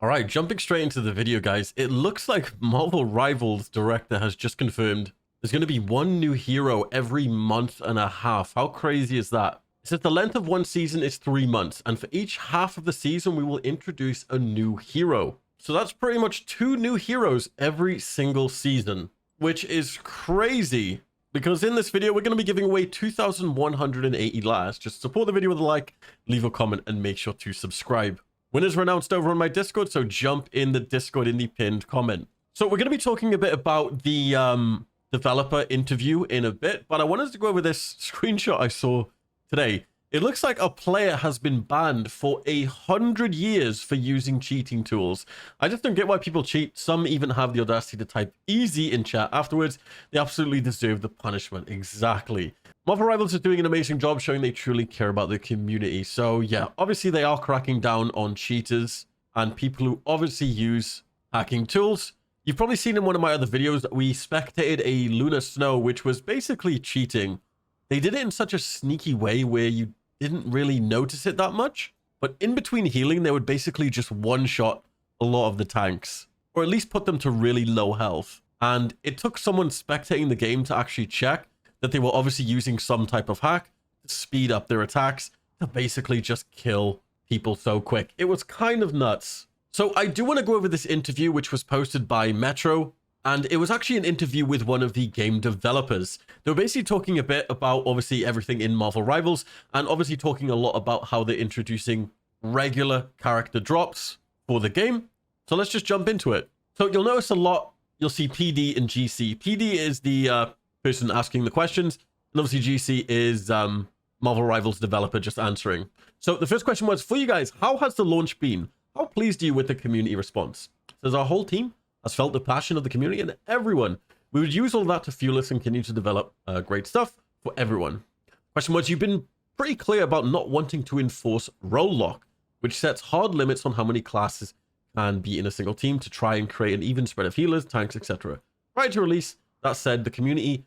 All right, jumping straight into the video, guys. It looks like Marvel Rivals director has just confirmed there's going to be one new hero every month and a half. How crazy is that? It says the length of one season is 3 months, and for each half of the season, we will introduce a new hero. So that's pretty much 2 new heroes every single season, which is crazy. Because in this video, we're going to be giving away 2,180 Lattice. Just support the video with a like, leave a comment, and make sure to subscribe. Winners were announced over on my Discord, so jump in the Discord in the pinned comment. So we're going to be talking a bit about the developer interview in a bit, but I wanted to go over this screenshot I saw today. It looks like a player has been banned for 100 years for using cheating tools. I just don't get why people cheat. Some even have the audacity to type easy in chat afterwards. They absolutely deserve the punishment. Exactly. Marvel Rivals is doing an amazing job showing they truly care about the community. So yeah, obviously they are cracking down on cheaters and people who obviously use hacking tools. You've probably seen in one of my other videos that we spectated a Lunar Snow, which was basically cheating. They did it in such a sneaky way where you didn't really notice it that much, but in between healing, they would basically just one-shot a lot of the tanks, or at least put them to really low health. And it took someone spectating the game to actually check that they were obviously using some type of hack to speed up their attacks to basically just kill people so quick. It was kind of nuts. So I do want to go over this interview, which was posted by Metro, and it was actually an interview with one of the game developers. They were basically talking a bit about obviously everything in Marvel Rivals, and obviously talking a lot about how they're introducing regular character drops for the game. So let's just jump into it. So you'll notice a lot, you'll see PD and GC. PD is the person asking the questions, and obviously GC is Marvel Rivals developer just answering. So the first question was, for you guys, how has the launch been? How pleased are you with the community response? Says our whole team has felt the passion of the community and everyone. We would use all that to fuel us and continue to develop great stuff for everyone. Question was, you've been pretty clear about not wanting to enforce role lock, which sets hard limits on how many classes can be in a single team to try and create an even spread of healers, tanks, etc. Prior to release, that said, the community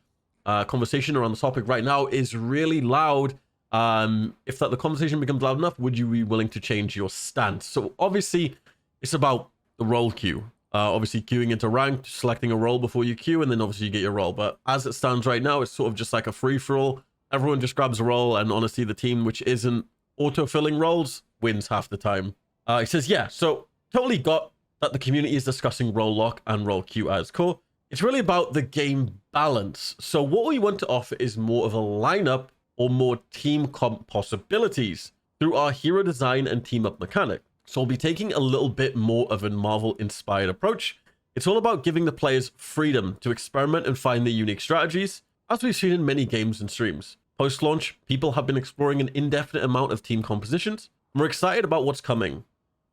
conversation around the topic right now is really loud. If the conversation becomes loud enough, would you be willing to change your stance? So obviously, it's about the role queue. Obviously queuing into ranked, selecting a role before you queue, and then obviously you get your role. But as it stands right now, it's sort of just like a free-for-all. Everyone just grabs a role, and honestly, the team which isn't auto-filling roles wins half the time. He says, yeah, so totally got that the community is discussing role lock and role queue as core. It's really about the game balance. So what we want to offer is more of a lineup or more team comp possibilities through our hero design and team up mechanic. So we'll be taking a little bit more of a Marvel-inspired approach. It's all about giving the players freedom to experiment and find their unique strategies, as we've seen in many games and streams. Post-launch, people have been exploring an indefinite amount of team compositions, and we're excited about what's coming.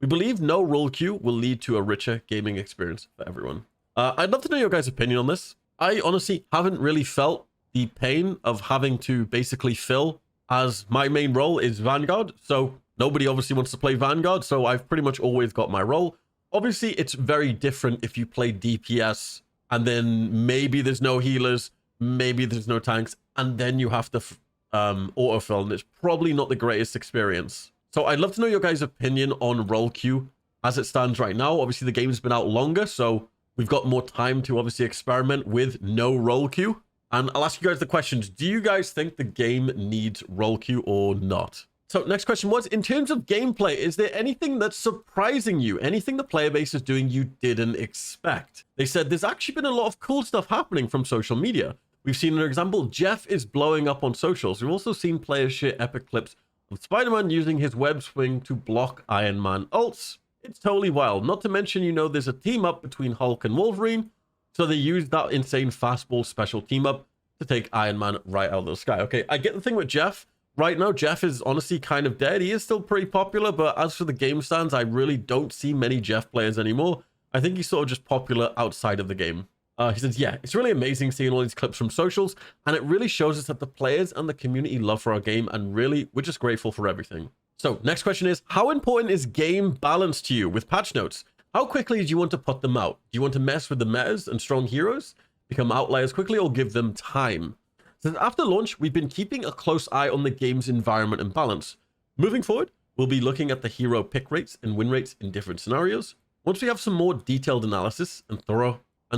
We believe no role queue will lead to a richer gaming experience for everyone. I'd love to know your guys' opinion on this. I honestly haven't really felt the pain of having to basically fill, as my main role is Vanguard, so nobody obviously wants to play Vanguard, so I've pretty much always got my role. Obviously, it's very different if you play DPS, and then maybe there's no healers, maybe there's no tanks, and then you have to autofill, and it's probably not the greatest experience. So I'd love to know your guys' opinion on role queue as it stands right now. Obviously, the game's been out longer, so we've got more time to obviously experiment with no role queue. And I'll ask you guys the questions. Do you guys think the game needs role queue or not? So next question was, in terms of gameplay, is there anything that's surprising you? Anything the player base is doing you didn't expect? They said there's actually been a lot of cool stuff happening from social media. We've seen an example, Jeff is blowing up on socials. We've also seen players share epic clips of Spider-Man using his web swing to block Iron Man ults. It's totally wild. Not to mention, you know, there's a team up between Hulk and Wolverine. So they used that insane fastball special team up to take Iron Man right out of the sky. Okay, I get the thing with Jeff. Right now, Jeff is honestly kind of dead. He is still pretty popular, but as for the game stands, I really don't see many Jeff players anymore. I think he's sort of just popular outside of the game. He says, yeah, it's really amazing seeing all these clips from socials, and it really shows us that the players and the community love for our game, and really, we're just grateful for everything. So, next question is, how important is game balance to you with patch notes? How quickly do you want to put them out? Do you want to mess with the metas and strong heroes, become outliers quickly, or give them time? So after launch, we've been keeping a close eye on the game's environment and balance. Moving forward, we'll be looking at the hero pick rates and win rates in different scenarios. Once we have some more detailed analysis and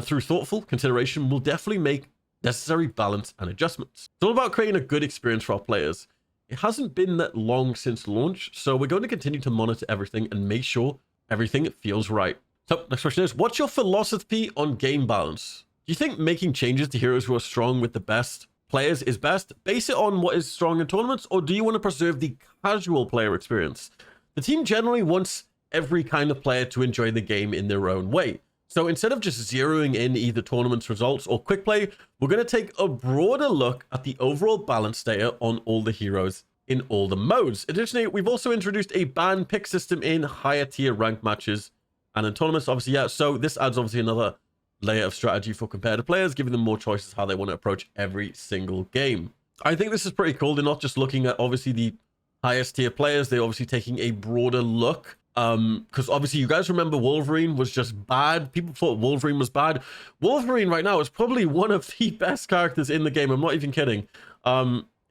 through thoughtful consideration, we'll definitely make necessary balance and adjustments. It's all about creating a good experience for our players. It hasn't been that long since launch, so we're going to continue to monitor everything and make sure everything feels right. So next question is, what's your philosophy on game balance? Do you think making changes to heroes who are strong with the best players is best? Base it on what is strong in tournaments, or do you want to preserve the casual player experience? The team generally wants every kind of player to enjoy the game in their own way. So instead of just zeroing in either tournament's results or quick play, we're going to take a broader look at the overall balance data on all the heroes in all the modes. Additionally, we've also introduced a ban pick system in higher tier ranked matches and in tournaments, obviously, yeah. So this adds obviously another layer of strategy for competitive players, giving them more choices how they want to approach every single game. I think this is pretty cool. They're not just looking at obviously the highest tier players, they're obviously taking a broader look. Because obviously you guys remember Wolverine was just bad. People thought Wolverine was bad. Wolverine right now is probably one of the best characters in the game. I'm not even kidding.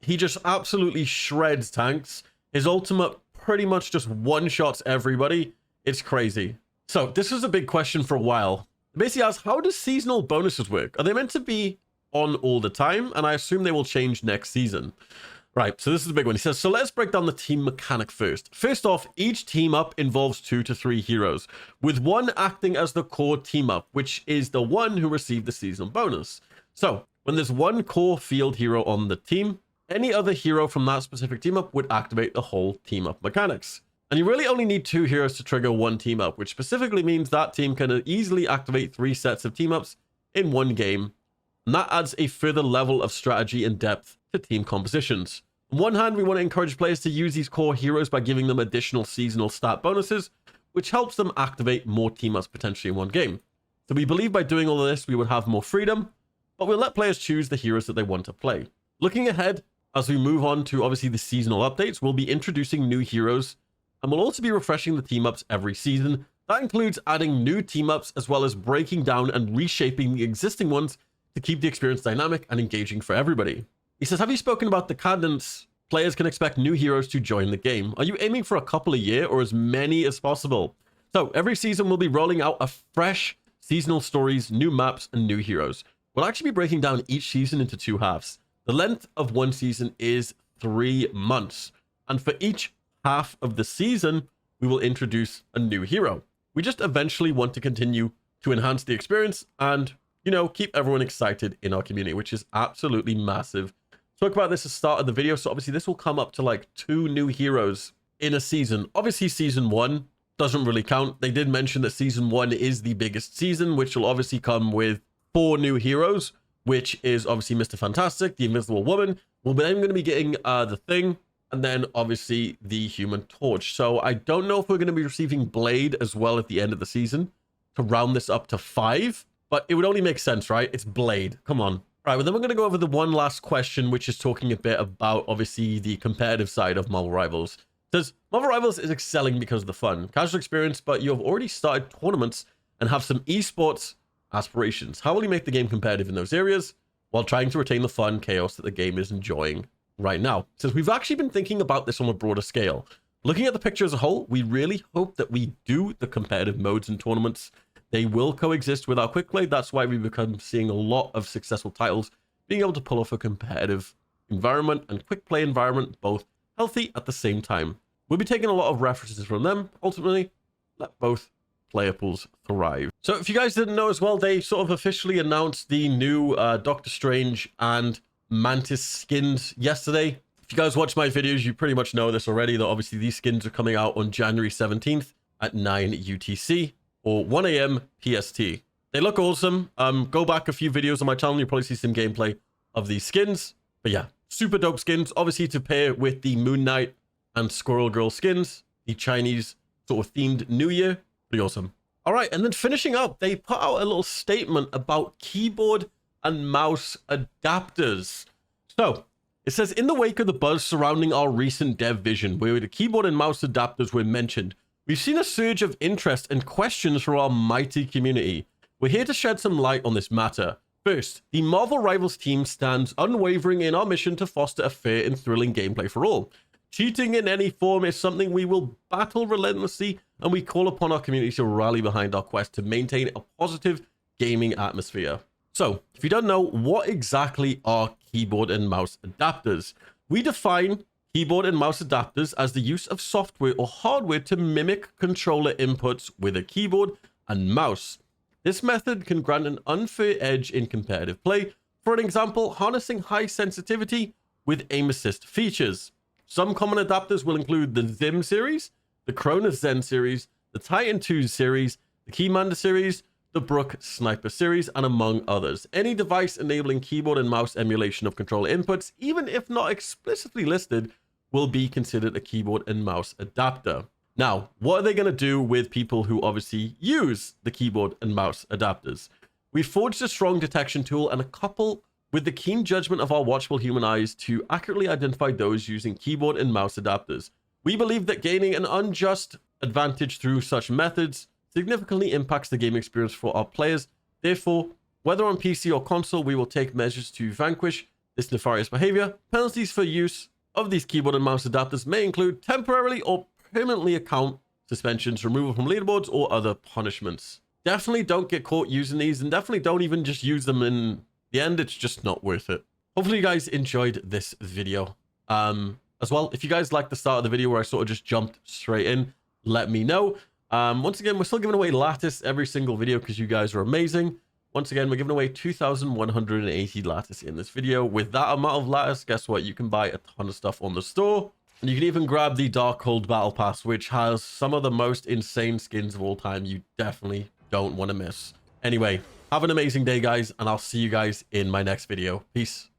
He just absolutely shreds tanks. His ultimate pretty much just one-shots everybody. It's crazy. So this was a big question for a while. It basically asks, how does seasonal bonuses work? Are they meant to be on all the time? And I assume they will change next season. Right, so this is a big one. He says, so let's break down the team mechanic first. First off, each team up involves 2 to 3 heroes, with one acting as the core team up, which is the one who received the seasonal bonus. So when there's one core field hero on the team, any other hero from that specific team up would activate the whole team up mechanics. And you really only need 2 heroes to trigger one team up, which specifically means that team can easily activate 3 sets of team ups in one game. And that adds a further level of strategy and depth to team compositions. On one hand, we want to encourage players to use these core heroes by giving them additional seasonal stat bonuses, which helps them activate more team ups potentially in one game. So we believe by doing all of this, we would have more freedom, but we'll let players choose the heroes that they want to play. Looking ahead, as we move on to obviously the seasonal updates, we'll be introducing new heroes, and we'll also be refreshing the team ups every season. That includes adding new team ups, as well as breaking down and reshaping the existing ones to keep the experience dynamic and engaging for everybody. He says, have you spoken about the cadence players can expect new heroes to join the game? Are you aiming for a couple a year or as many as possible? So every season we'll be rolling out a fresh seasonal stories, new maps, and new heroes. We'll actually be breaking down each season into 2 halves. The length of one season is 3 months. And for each half of the season, we will introduce a new hero. We just eventually want to continue to enhance the experience and, you know, keep everyone excited in our community, which is absolutely massive. Talk about this at the start of the video. So obviously this will come up to like 2 new heroes in a season. Obviously season 1 doesn't really count. They did mention that season 1 is the biggest season, which will obviously come with 4 new heroes, which is obviously Mr. Fantastic, the Invisible Woman. We're then going to be getting the Thing, and then obviously the Human Torch. So I don't know if we're going to be receiving Blade as well at the end of the season to round this up to 5, but it would only make sense, right? It's Blade. Come on. All right, well, then we're going to go over the one last question, which is talking a bit about, obviously, the competitive side of Marvel Rivals. It says, Marvel Rivals is excelling because of the fun, casual experience, but you have already started tournaments and have some esports aspirations. How will you make the game competitive in those areas while trying to retain the fun chaos that the game is enjoying right now? It says, we've actually been thinking about this on a broader scale. Looking at the picture as a whole, we really hope that we do the competitive modes and tournaments. They will coexist with our quick play. That's why we become seeing a lot of successful titles being able to pull off a competitive environment and quick play environment, both healthy at the same time. We'll be taking a lot of references from them. Ultimately, let both player pools thrive. So if you guys didn't know as well, they sort of officially announced the new Doctor Strange and Mantis skins yesterday. If you guys watch my videos, you pretty much know this already, that obviously these skins are coming out on January 17th at 9 UTC. Or 1 AM PST. They look awesome. Go back a few videos on my channel, you'll probably see some gameplay of these skins. But yeah, super dope skins. Obviously to pair with the Moon Knight and Squirrel Girl skins, the Chinese sort of themed New Year. Pretty awesome. All right, and then finishing up, they put out a little statement about keyboard and mouse adapters. So it says, in the wake of the buzz surrounding our recent dev vision, where the keyboard and mouse adapters were mentioned, we've seen a surge of interest and questions from our mighty community. We're here to shed some light on this matter. First, the Marvel Rivals team stands unwavering in our mission to foster a fair and thrilling gameplay for all. Cheating in any form is something we will battle relentlessly and we call upon our community to rally behind our quest to maintain a positive gaming atmosphere. So, if you don't know, what exactly are keyboard and mouse adapters? We define keyboard and mouse adapters as the use of software or hardware to mimic controller inputs with a keyboard and mouse. This method can grant an unfair edge in competitive play, for an example, harnessing high sensitivity with aim assist features. Some common adapters will include the Zim series, the Cronus Zen series, the Titan 2 series, the Keymander series, the Brook Sniper series, and among others. Any device enabling keyboard and mouse emulation of controller inputs, even if not explicitly listed, will be considered a keyboard and mouse adapter. Now, what are they going to do with people who obviously use the keyboard and mouse adapters? We forged a strong detection tool and a couple with the keen judgment of our watchful human eyes to accurately identify those using keyboard and mouse adapters. We believe that gaining an unjust advantage through such methods significantly impacts the game experience for our players. Therefore, whether on PC or console, we will take measures to vanquish this nefarious behavior. Penalties for use of these keyboard and mouse adapters may include temporarily or permanently account suspensions, removal from leaderboards, or other punishments. Definitely don't get caught using these, and definitely don't even just use them in the end. It's just not worth it. Hopefully you guys enjoyed this video. As well, if you guys like the start of the video where I sort of just jumped straight in, let me know. Once again, we're still giving away Lattice every single video because you guys are amazing. Once again, we're giving away 2,180 Lattice in this video. With that amount of Lattice, guess what? You can buy a ton of stuff on the store. And you can even grab the Darkhold Battle Pass, which has some of the most insane skins of all time. You definitely don't want to miss. Anyway, have an amazing day, guys, and I'll see you guys in my next video. Peace.